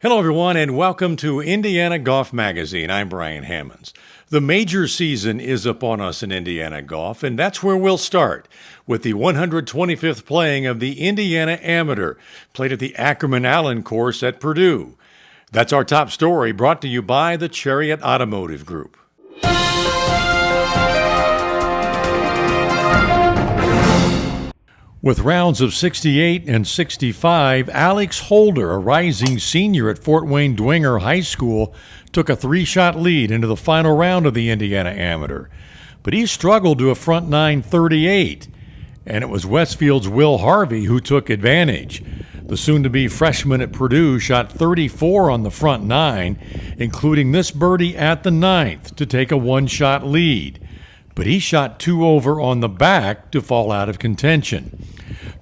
Hello, everyone, and welcome to Indiana Golf Magazine. I'm Brian Hammonds. The major season is upon us in Indiana golf, and that's where we'll start with the 125th playing of the Indiana Amateur, played at the Ackerman-Allen course at Purdue. That's our top story, brought to you by the Chariot Automotive Group. With rounds of 68 and 65, Alex Holder, a rising senior at Fort Wayne Dwenger High School, took a three-shot lead into the final round of the Indiana Amateur. But he struggled to a front nine 38, and it was Westfield's Will Harvey who took advantage. The soon-to-be freshman at Purdue shot 34 on the front nine, including this birdie at the ninth to take a one-shot lead. But he shot two over on the back to fall out of contention.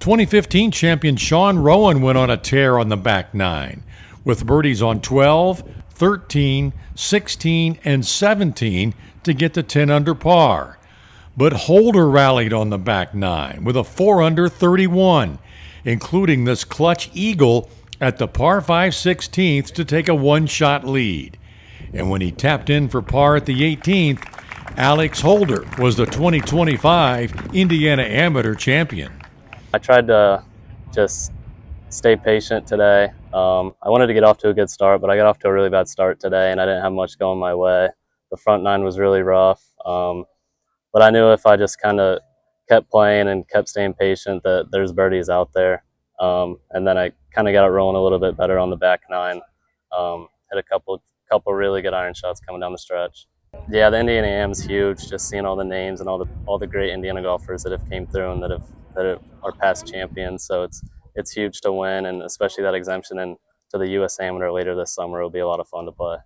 2015 champion Sean Rowan went on a tear on the back nine, with birdies on 12, 13, 16, and 17 to get to 10 under par. But Holder rallied on the back nine with a 4 under 31, including this clutch eagle at the par 5 16th to take a one-shot lead. And when he tapped in for par at the 18th, Alex Holder was the 2025 Indiana Amateur champion. I tried to just stay patient today. I wanted to get off to a good start, but I got off to a really bad start today, and I didn't have much going my way. The front nine was really rough, but I knew if I just kind of kept playing and kept staying patient that there's birdies out there. And then I kind of got it rolling a little bit better on the back nine. Hit a couple really good iron shots coming down the stretch. Yeah, the Indiana Am's huge. Just seeing all the names and all the great Indiana golfers that have came through and that are past champions. So it's huge to win, and especially that exemption and to the U.S. Amateur later this summer will be a lot of fun to play.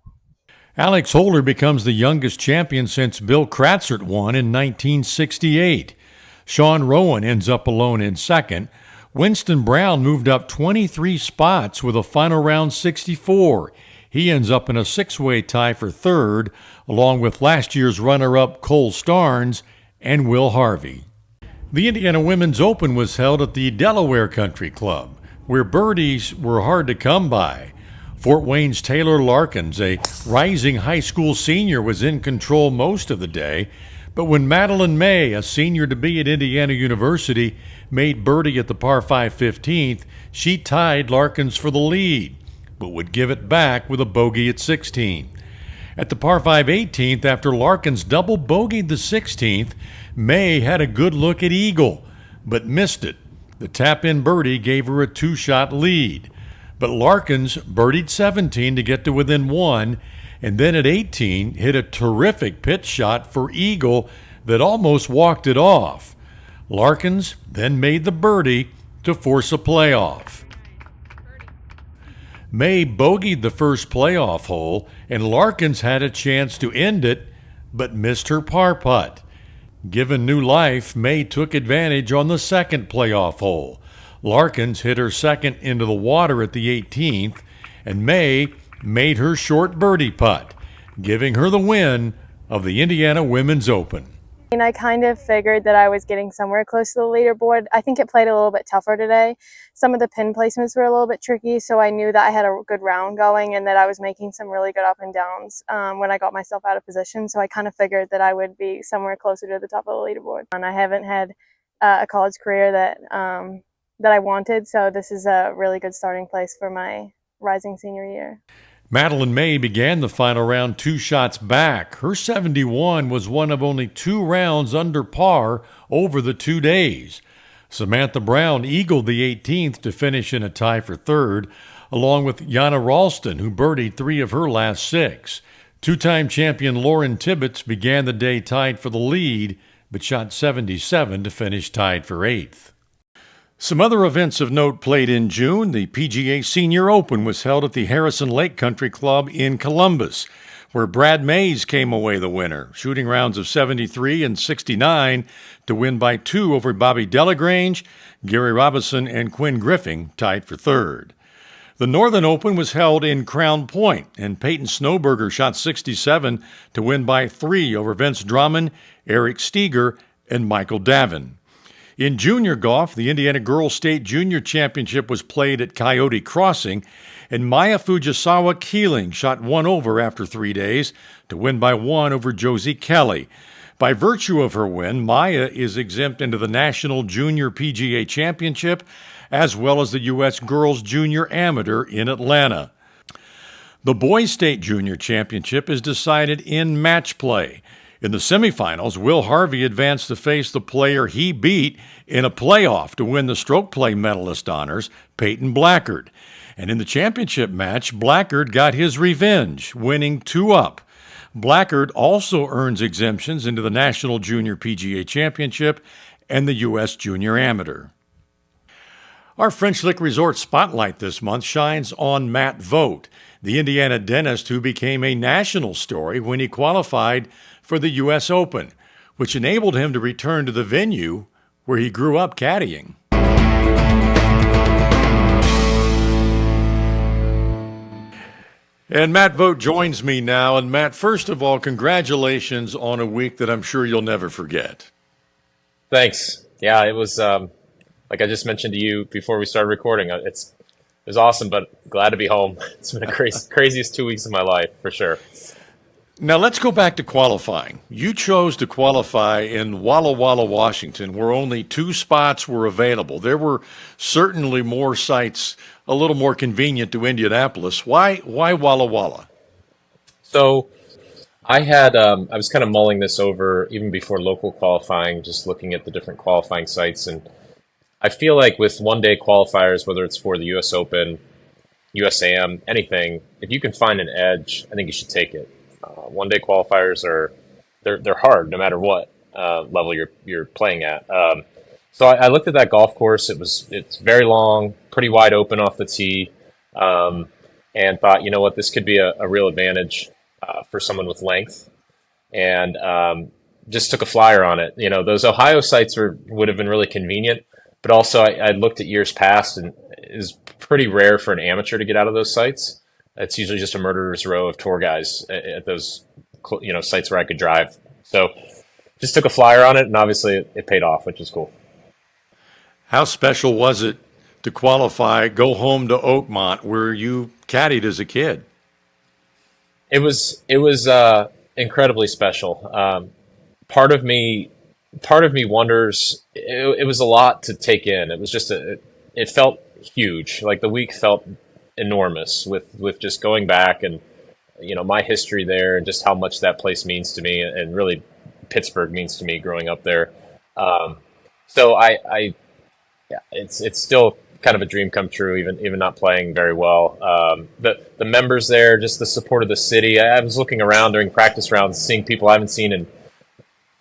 Alex Holder becomes the youngest champion since Bill Kratzert won in 1968. Sean Rowan ends up alone in second. Winston Brown moved up 23 spots with a final round 64. He ends up in a six-way tie for third, along with last year's runner-up Cole Starnes and Will Harvey. The Indiana Women's Open was held at the Delaware Country Club, where birdies were hard to come by. Fort Wayne's Taylor Larkins, a rising high school senior, was in control most of the day, but when Madeleine May, a senior to be at Indiana University, made birdie at the par 5 15th, she tied Larkins for the lead, but would give it back with a bogey at 16. At the par 5 18th, after Larkins double bogeyed the 16th, May had a good look at eagle, but missed it. The tap-in birdie gave her a two-shot lead, but Larkins birdied 17 to get to within one, and then at 18 hit a terrific pitch shot for eagle that almost walked it off. Larkins then made the birdie to force a playoff. May bogeyed the first playoff hole, and Larkins had a chance to end it, but missed her par putt. Given new life, May took advantage on the second playoff hole. Larkins hit her second into the water at the 18th, and May made her short birdie putt, giving her the win of the Indiana Women's Open. I kind of figured that I was getting somewhere close to the leaderboard. I think it played a little bit tougher today. Some of the pin placements were a little bit tricky, so I knew that I had a good round going and that I was making some really good up and downs when I got myself out of position. So I kind of figured that I would be somewhere closer to the top of the leaderboard. And I haven't had a college career that I wanted, so this is a really good starting place for my rising senior year. Madeleine May began the final round 2 shots back. Her 71 was one of only 2 rounds under par over the 2 days. Samantha Brown eagled the 18th to finish in a tie for third, along with Jana Ralston, who birdied 3 of her last 6. Two-time champion Lauren Tibbetts began the day tied for the lead, but shot 77 to finish tied for 8th. Some other events of note played in June. The PGA Senior Open was held at the Harrison Lake Country Club in Columbus, where Brad Mays came away the winner, shooting rounds of 73 and 69 to win by 2 over Bobby Delagrange. Gary Robinson and Quinn Griffin tied for third. The Northern Open was held in Crown Point, and Peyton Snoeberger shot 67 to win by 3 over Vince Drummond, Eric Steger, and Michael Davin. In junior golf, the Indiana Girls State Junior Championship was played at Coyote Crossing, and Maya Fujisawa Keeling shot one over after 3 days to win by one over Josie Kelly. By virtue of her win, Maya is exempt into the National Junior PGA Championship as well as the U.S. Girls Junior Amateur in Atlanta. The Boys State Junior Championship is decided in match play. In the semifinals, Will Harvey advanced to face the player he beat in a playoff to win the stroke play medalist honors, Peyton Blackard. And in the championship match, Blackard got his revenge, winning 2-up. Blackard also earns exemptions into the National Junior PGA Championship and the U.S. Junior Amateur. Our French Lick Resort Spotlight this month shines on Matt Vogt, the Indiana dentist who became a national story when he qualified for the U.S. Open, which enabled him to return to the venue where he grew up caddying. And Matt Vogt joins me now. And Matt, first of all, congratulations on a week that I'm sure you'll never forget. Thanks. Yeah, it was, like I just mentioned to you before we started recording, it was awesome, but glad to be home. It's been the craziest 2 weeks of my life, for sure. Now let's go back to qualifying. You chose to qualify in Walla Walla, Washington, where only 2 spots were available. There were certainly more sites a little more convenient to Indianapolis. Why Walla Walla? So I was kind of mulling this over even before local qualifying, just looking at the different qualifying sites. And I feel like with one-day qualifiers, whether it's for the U.S. Open, USAM, anything, if you can find an edge, I think you should take it. One-day qualifiers they're hard no matter what level you're playing at. So I looked at that golf course. It's very long, pretty wide open off the tee, and thought, you know what, this could be a real advantage for someone with length, and just took a flyer on it. You know, those Ohio sites would have been really convenient, but also I looked at years past, and it is pretty rare for an amateur to get out of those sites. It's usually just a murderer's row of tour guys at those, sites where I could drive. So just took a flyer on it, and obviously it paid off, which is cool. How special was it to qualify, go home to Oakmont, where you caddied as a kid? It was incredibly special. Part of me wonders. It was a lot to take in. It was just it felt huge. Like the week felt enormous with just going back and my history there and just how much that place means to me, and really Pittsburgh means to me growing up there. So it's still kind of a dream come true, even not playing very well. The members there, just the support of the city. I was looking around during practice rounds, seeing people I haven't seen in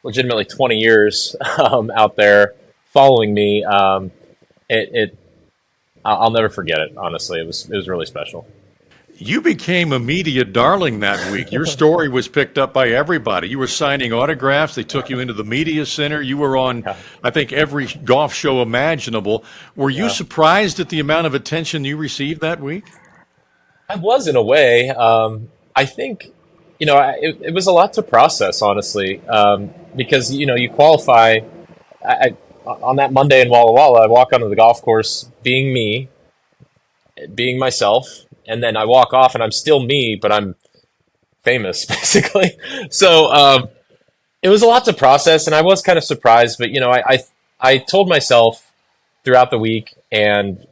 legitimately 20 years out there following me. I'll never forget it. Honestly, it was really special. You became a media darling that week. Your story was picked up by everybody. You were signing autographs. They took you into the media center. You were on, I think, every golf show imaginable. Were you surprised at the amount of attention you received that week? I was, in a way. I think, it was a lot to process, honestly, because, you qualify. On that Monday in Walla Walla, I walk onto the golf course being me, being myself, and then I walk off and I'm still me, but I'm famous, basically. So it was a lot to process, and I was kind of surprised. But, I told myself throughout the week and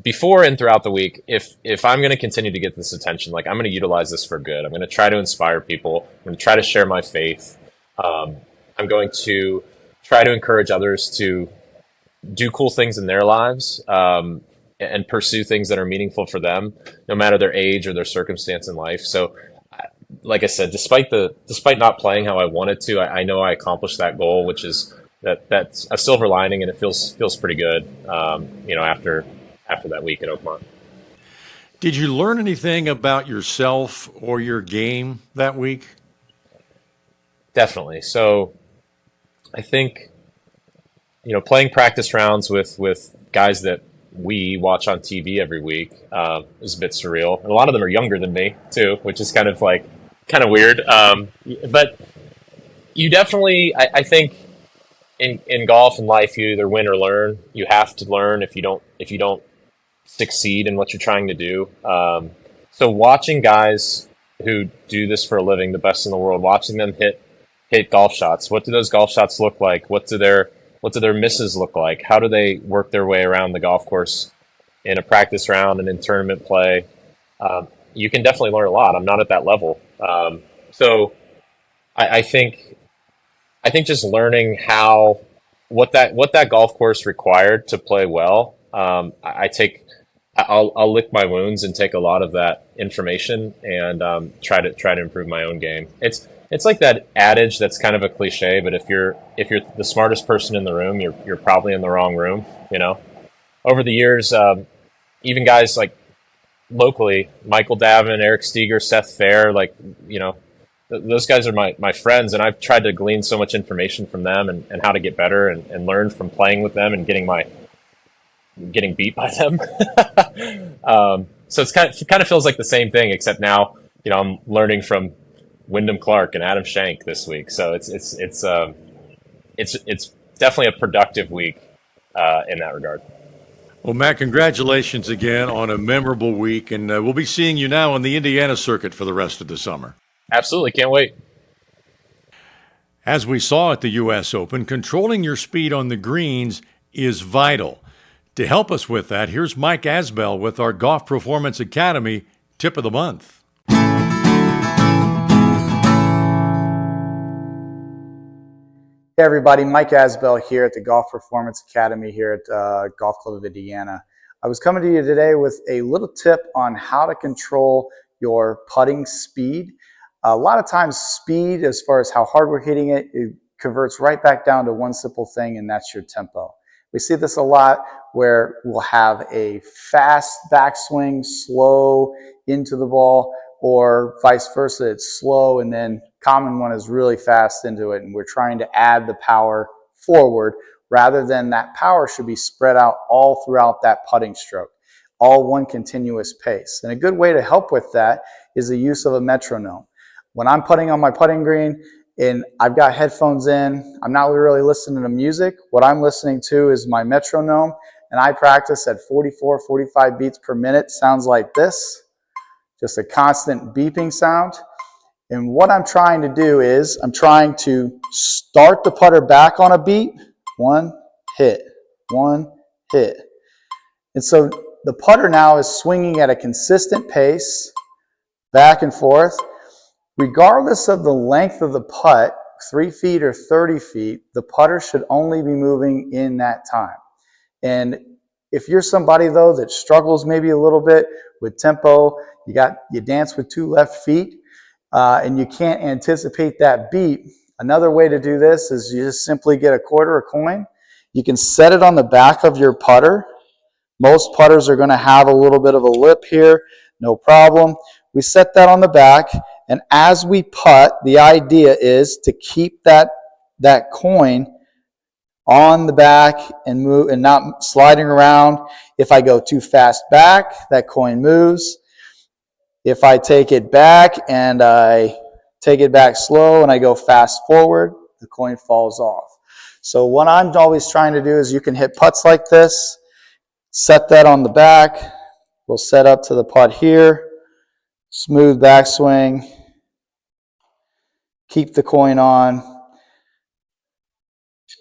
before and throughout the week, if I'm going to continue to get this attention, like I'm going to utilize this for good. I'm going to try to inspire people. I'm going to try to share my faith. I'm going to try to encourage others to do cool things in their lives and pursue things that are meaningful for them, no matter their age or their circumstance in life. So, like I said, despite not playing how I wanted to, I know I accomplished that goal, which is that's a silver lining, and it feels pretty good, after that week at Oakmont. Did you learn anything about yourself or your game that week? Definitely. So I think, playing practice rounds with guys that we watch on TV every week is a bit surreal. And a lot of them are younger than me too, which is kind of weird. But you definitely, I think in golf and life, you either win or learn. You have to learn if you don't succeed in what you're trying to do. So watching guys who do this for a living, the best in the world, watching them hit golf shots. What do those golf shots look like? What do their misses look like? How do they work their way around the golf course in a practice round and in tournament play? You can definitely learn a lot. I'm not at that level. So I think just learning what that golf course required to play well. I'll lick my wounds and take a lot of that information and try to improve my own game. It's like that adage that's kind of a cliche, but if you're the smartest person in the room, you're probably in the wrong room. Over the years, even guys like locally, Michael Davin, Eric Steger, Seth Fair, those guys are my friends, and I've tried to glean so much information from them and how to get better and learn from playing with them and getting beat by them. So it kind of feels like the same thing, except now, I'm learning from Wyndham Clark and Adam Schenk this week. So it's definitely a productive week in that regard. Well, Matt, congratulations again on a memorable week, and we'll be seeing you now on the Indiana circuit for the rest of the summer. Absolutely. Can't wait. As we saw at the U.S. Open, controlling your speed on the greens is vital. To help us with that, here's Mike Asbell with our Golf Performance Academy Tip of the Month. Hey everybody, Mike Asbell here at the Golf Performance Academy here at Golf Club of Indiana. I was coming to you today with a little tip on how to control your putting speed. A lot of times speed, as far as how hard we're hitting it, it converts right back down to one simple thing, and that's your tempo. We see this a lot where we'll have a fast backswing, slow into the ball, or vice versa, it's slow and then common one is really fast into it, and we're trying to add the power forward rather than that power should be spread out all throughout that putting stroke, all one continuous pace. And a good way to help with that is the use of a metronome. When I'm putting on my putting green and I've got headphones in, I'm not really listening to music. What I'm listening to is my metronome, and I practice at 44, 45 beats per minute. Sounds like this, just a constant beeping sound. And what I'm trying to do is I'm trying to start the putter back on a beat, one hit, one hit. And so the putter now is swinging at a consistent pace, back and forth. Regardless of the length of the putt, 3 feet or 30 feet, the putter should only be moving in that time. And if you're somebody though that struggles maybe a little bit with tempo, you dance with 2 left feet, and you can't anticipate that beat, another way to do this is you just simply get a quarter or coin. You can set it on the back of your putter. Most putters are going to have a little bit of a lip here, no problem. We set that on the back, and as we putt, the idea is to keep that coin on the back and move and not sliding around. If I go too fast back, that coin moves. If I take it back and I take it back slow and I go fast forward, the coin falls off. So what I'm always trying to do is you can hit putts like this, set that on the back, we'll set up to the putt here, smooth backswing, keep the coin on.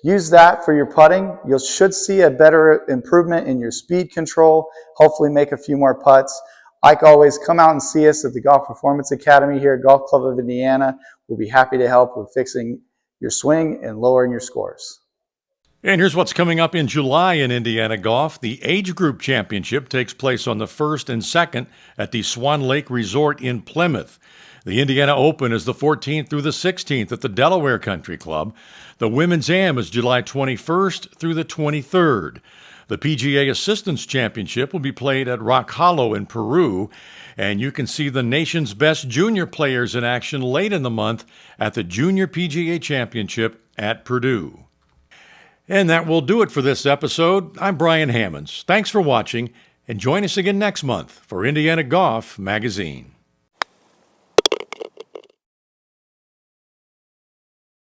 Use that for your putting. You should see a better improvement in your speed control, hopefully make a few more putts. Like always, come out and see us at the Golf Performance Academy here at Golf Club of Indiana. We'll be happy to help with fixing your swing and lowering your scores. And here's what's coming up in July in Indiana golf. The Age Group Championship takes place on the 1st and 2nd at the Swan Lake Resort in Plymouth. The Indiana Open is the 14th through the 16th at the Delaware Country Club. The Women's Am is July 21st through the 23rd. The PGA Assistants Championship will be played at Rock Hollow in Peru, and you can see the nation's best junior players in action late in the month at the Junior PGA Championship at Purdue. And that will do it for this episode. I'm Brian Hammonds. Thanks for watching, and join us again next month for Indiana Golf Magazine.